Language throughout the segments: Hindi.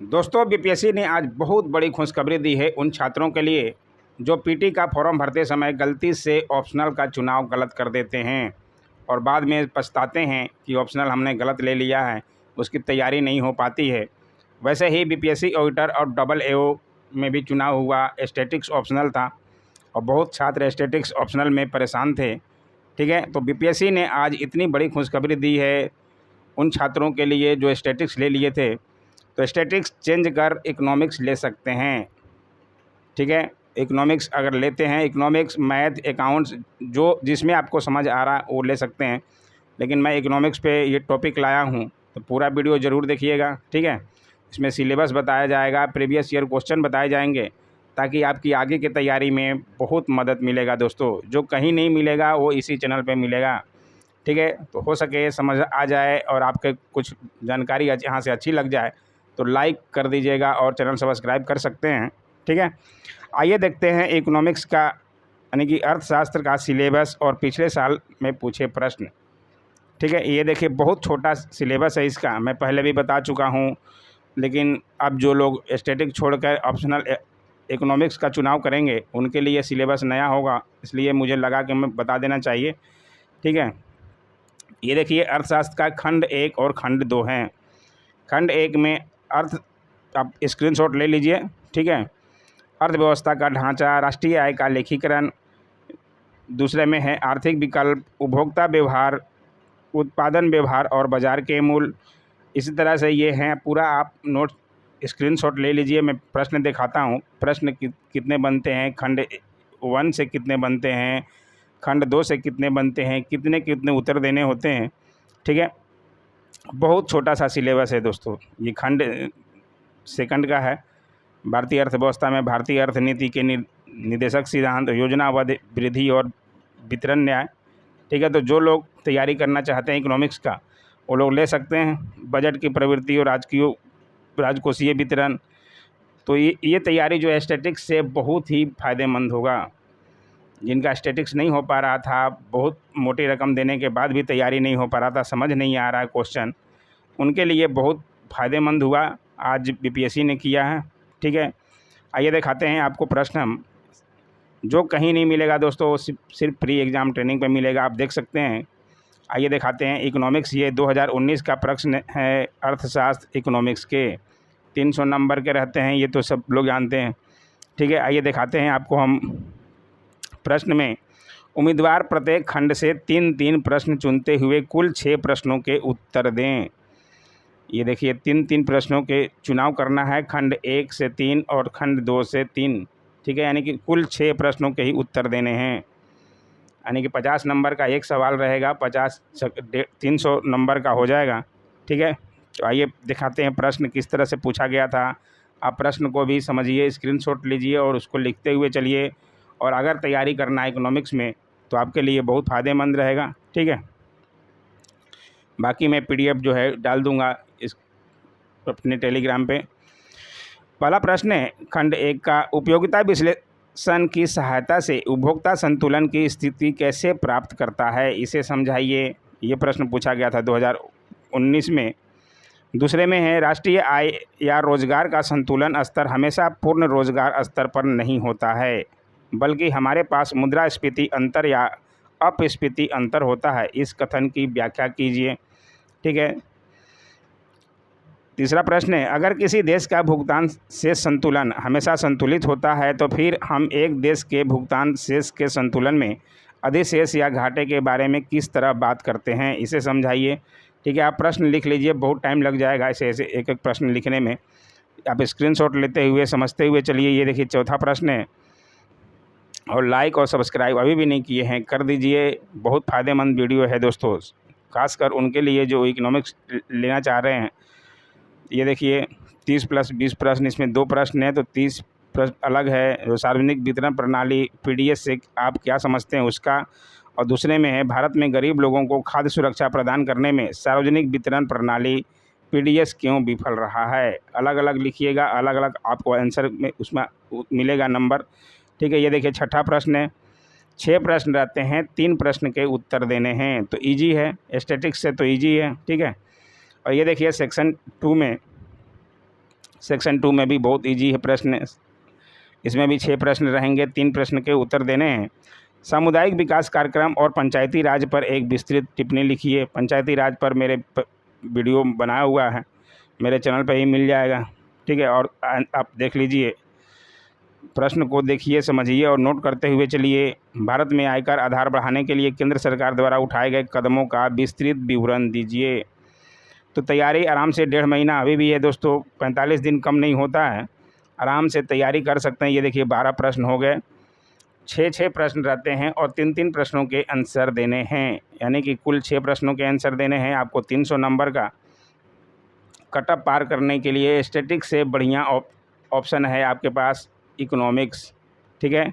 दोस्तों, बीपीएससी ने आज बहुत बड़ी खुशखबरी दी है उन छात्रों के लिए जो पीटी का फॉर्म भरते समय गलती से ऑप्शनल का चुनाव गलत कर देते हैं और बाद में पछताते हैं कि ऑप्शनल हमने गलत ले लिया है, उसकी तैयारी नहीं हो पाती है। वैसे ही बीपीएससी ऑडिटर और डबल एओ में भी चुनाव हुआ, स्टैटिक्स ऑप्शनल था और बहुत छात्र स्टैटिक्स ऑप्शनल में परेशान थे। ठीक है, तो बीपीएससी ने आज इतनी बड़ी खुशखबरी दी है उन छात्रों के लिए जो स्टैटिक्स ले लिए थे, तो स्टैटिक्स चेंज कर इकोनॉमिक्स ले सकते हैं। ठीक है, इकोनॉमिक्स अगर लेते हैं, इकोनॉमिक्स, मैथ, अकाउंट्स जो जिसमें आपको समझ आ रहा है वो ले सकते हैं, लेकिन मैं इकोनॉमिक्स पे ये टॉपिक लाया हूँ तो पूरा वीडियो ज़रूर देखिएगा। ठीक है, इसमें सिलेबस बताया जाएगा, प्रीवियस ईयर क्वेश्चन बताए जाएंगे, ताकि आपकी आगे की तैयारी में बहुत मदद मिलेगा। दोस्तों, जो कहीं नहीं मिलेगा वो इसी चैनल पे मिलेगा। ठीक है, तो हो सके समझ आ जाए और आपके कुछ जानकारी यहाँ से अच्छी लग जाए तो लाइक कर दीजिएगा और चैनल सब्सक्राइब कर सकते हैं। ठीक है, आइए देखते हैं इकोनॉमिक्स का यानी कि अर्थशास्त्र का सिलेबस और पिछले साल में पूछे प्रश्न। ठीक है, ये देखिए बहुत छोटा सिलेबस है इसका, मैं पहले भी बता चुका हूँ, लेकिन अब जो लोग स्टैटिक छोड़कर ऑप्शनल इकोनॉमिक्स का चुनाव करेंगे उनके लिए सिलेबस नया होगा, इसलिए मुझे लगा कि मैं बता देना चाहिए। ठीक है, ये देखिए अर्थशास्त्र का खंड 1 और खंड 2 हैं। खंड 1 में अर्थ, आप स्क्रीनशॉट ले लीजिए। ठीक है, अर्थव्यवस्था का ढांचा, राष्ट्रीय आय का लेखीकरण। दूसरे में है आर्थिक विकल्प, उपभोक्ता व्यवहार, उत्पादन व्यवहार और बाजार के मूल। इसी तरह से ये हैं, पूरा आप नोट स्क्रीनशॉट ले लीजिए। मैं प्रश्न दिखाता हूँ, प्रश्न कितने बनते हैं, खंड 1 से कितने बनते हैं, खंड 2 से कितने बनते हैं, कितने कितने उत्तर देने होते हैं। ठीक है, बहुत छोटा सा सिलेबस है दोस्तों। ये खंड सेकंड का है, भारतीय अर्थव्यवस्था में भारतीय अर्थनीति के निर्देशक सिद्धांत, योजना वृद्धि और वितरण न्याय। ठीक है, तो जो लोग तैयारी करना चाहते हैं इकोनॉमिक्स का वो लोग ले सकते हैं। बजट की प्रवृत्ति और राजकोषीय वितरण। तो ये तैयारी जो है स्टैटिक्स से बहुत ही फ़ायदेमंद होगा। जिनका स्टैटिक्स नहीं हो पा रहा था, बहुत मोटी रकम देने के बाद भी तैयारी नहीं हो पा रहा था, समझ नहीं आ रहा है क्वेश्चन, उनके लिए बहुत फ़ायदेमंद हुआ आज बीपीएससी ने किया है। ठीक है, आइए दिखाते हैं आपको प्रश्न हम, जो कहीं नहीं मिलेगा दोस्तों, सिर्फ प्री एग्ज़ाम ट्रेनिंग पे मिलेगा, आप देख सकते हैं। आइए दिखाते हैं इकोनॉमिक्स, ये 2019 का प्रश्न है अर्थशास्त्र इकोनॉमिक्स के, 300 नंबर के रहते हैं, ये तो सब लोग जानते हैं। ठीक है, आइए दिखाते हैं आपको हम प्रश्न में। उम्मीदवार प्रत्येक खंड से 3-3 प्रश्न चुनते हुए कुल 6 प्रश्नों के उत्तर दें। ये देखिए 3-3 प्रश्नों के चुनाव करना है, खंड 1 से 3 और खंड 2 से 3। ठीक है, यानी कि कुल 6 प्रश्नों के ही उत्तर देने हैं, यानी कि 50 नंबर का एक सवाल रहेगा, 300 नंबर का हो जाएगा। ठीक है, तो आइए दिखाते हैं प्रश्न किस तरह से पूछा गया था। आप प्रश्न को भी समझिए, स्क्रीनशॉट लीजिए और उसको लिखते हुए चलिए, और अगर तैयारी करना है इकोनॉमिक्स में तो आपके लिए बहुत फ़ायदेमंद रहेगा। ठीक है, बाकी मैं पीडीएफ जो है डाल दूंगा इस अपने टेलीग्राम पे। पहला प्रश्न है खंड 1 का, उपयोगिता विश्लेषण की सहायता से उपभोक्ता संतुलन की स्थिति कैसे प्राप्त करता है, इसे समझाइए। ये प्रश्न पूछा गया था 2019 में। दूसरे में है, राष्ट्रीय आय या रोजगार का संतुलन स्तर हमेशा पूर्ण रोजगार स्तर पर नहीं होता है, बल्कि हमारे पास मुद्रास्फीति अंतर या अपस्फीति अंतर होता है, इस कथन की व्याख्या कीजिए। ठीक है, तीसरा प्रश्न है, अगर किसी देश का भुगतान शेष संतुलन हमेशा संतुलित होता है तो फिर हम एक देश के भुगतान शेष के संतुलन में अधिशेष या घाटे के बारे में किस तरह बात करते हैं, इसे समझाइए। ठीक है, आप प्रश्न लिख लीजिए, बहुत टाइम लग जाएगा ऐसे ऐसे एक एक प्रश्न लिखने में, आप स्क्रीनशॉट लेते हुए समझते हुए चलिए। ये देखिए चौथा प्रश्न है, और लाइक और सब्सक्राइब अभी भी नहीं किए हैं कर दीजिए, बहुत फ़ायदेमंद वीडियो है दोस्तों, खासकर उनके लिए जो इकोनॉमिक्स लेना चाह रहे हैं। ये देखिए 30 + 20 प्रश्न, इसमें 2 प्रश्न हैं तो 30 प्रश्न अलग है। जो सार्वजनिक वितरण प्रणाली पीडीएस से आप क्या समझते हैं उसका, और दूसरे में है, भारत में गरीब लोगों को खाद्य सुरक्षा प्रदान करने में सार्वजनिक वितरण प्रणाली पीडीएस क्यों विफल रहा है। अलग अलग लिखिएगा, अलग अलग आपको आंसर में उसमें मिलेगा नंबर। ठीक है, ये देखिए छठा प्रश्न है, 6 प्रश्न रहते हैं, 3 प्रश्न के उत्तर देने हैं, तो ईजी है, स्टैटिक्स से तो ईजी है। ठीक है, और ये देखिए सेक्शन 2 में सेक्शन 2 में भी बहुत ईजी है प्रश्न, इसमें भी 6 प्रश्न रहेंगे, 3 प्रश्न के उत्तर देने हैं। सामुदायिक विकास कार्यक्रम और पंचायती राज पर एक विस्तृत टिप्पणी लिखिए। पंचायती राज पर मेरे वीडियो बनाया हुआ है, मेरे चैनल पर ही मिल जाएगा, ठीक है। और आप देख लीजिए, प्रश्न को देखिए, समझिए और नोट करते हुए चलिए। भारत में आयकर आधार बढ़ाने के लिए केंद्र सरकार द्वारा उठाए गए कदमों का विस्तृत विवरण दीजिए। तो तैयारी आराम से 1.5 महीना अभी भी है दोस्तों, 45 दिन कम नहीं होता है, आराम से तैयारी कर सकते हैं। ये देखिए 12 प्रश्न हो गए, 6 प्रश्न रहते हैं और 3 प्रश्नों के आंसर देने हैं, यानी कि कुल 6 प्रश्नों के आंसर देने हैं आपको। 300 नंबर का कटअप पार करने के लिए स्टैटिक्स से बढ़िया ऑप्शन है आपके पास इकोनॉमिक्स, ठीक है।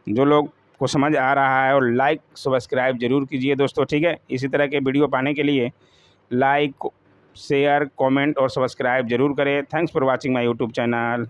जो लोग को समझ आ रहा है और लाइक सब्सक्राइब जरूर कीजिए दोस्तों, ठीक है। इसी तरह के वीडियो पाने के लिए लाइक, शेयर, कमेंट और सब्सक्राइब जरूर करें। Thanks for watching my YouTube channel.